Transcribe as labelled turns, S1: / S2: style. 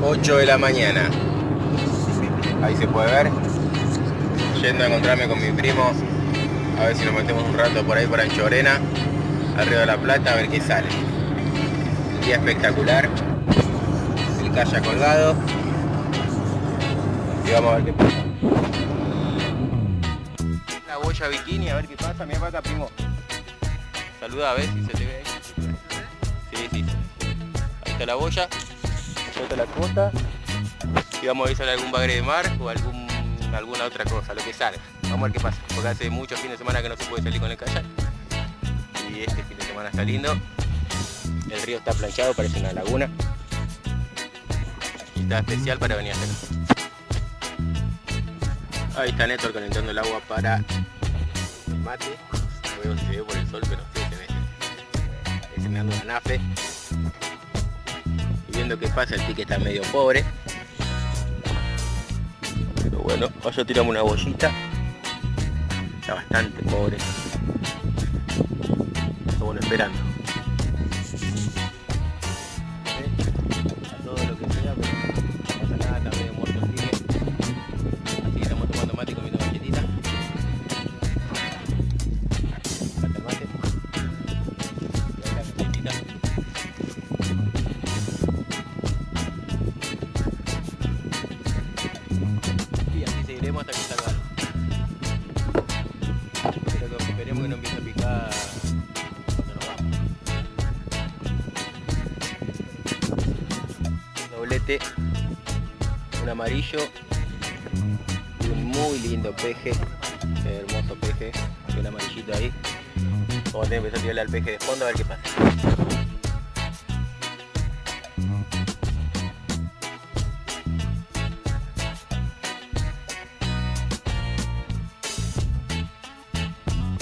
S1: 8 de la mañana. Ahí se puede ver. Yendo a encontrarme con mi primo. A ver si nos metemos un rato por ahí por Anchorena, al Río de la Plata, a ver qué sale. Un día espectacular. El kayak colgado. Y vamos a ver qué pasa. La boya bikini, a ver qué pasa. Mira para acá, primo. Saluda a ver si se te ve ahí. Sí, sí. Ahí está la boya. Ahí está la costa. Y vamos a ver si sale algún bagre de mar o alguna otra cosa, lo que salga. Vamos a ver qué pasa, porque hace muchos fines de semana que no se puede salir con el kayak. Y este fin de semana está lindo. El río está planchado, parece una laguna. Y está especial para venir a hacer. Ahí está Néstor calentando el agua para el mate. No veo si se ve por el sol, pero sí se ve. Ahí se me anda una nafe. Y viendo qué pasa, el pique está medio pobre. Pero bueno, allá tiramos una bollita. Está bastante pobre. Está bueno, esperando. A todo lo que sea, pero no pasa nada, está medio muerto el pique. Así que estamos tomando mate y comiendo galletita. Falta el mate. Y ahora la galletita. Y así seguiremos hasta que salga algo. Pero esperemos que no empiece a picar cuando nos vamos. Doblete, un amarillo y un muy lindo peje, hermoso peje, el amarillito ahí. Vamos a tener que empezar a tirarle al peje de fondo a ver qué pasa.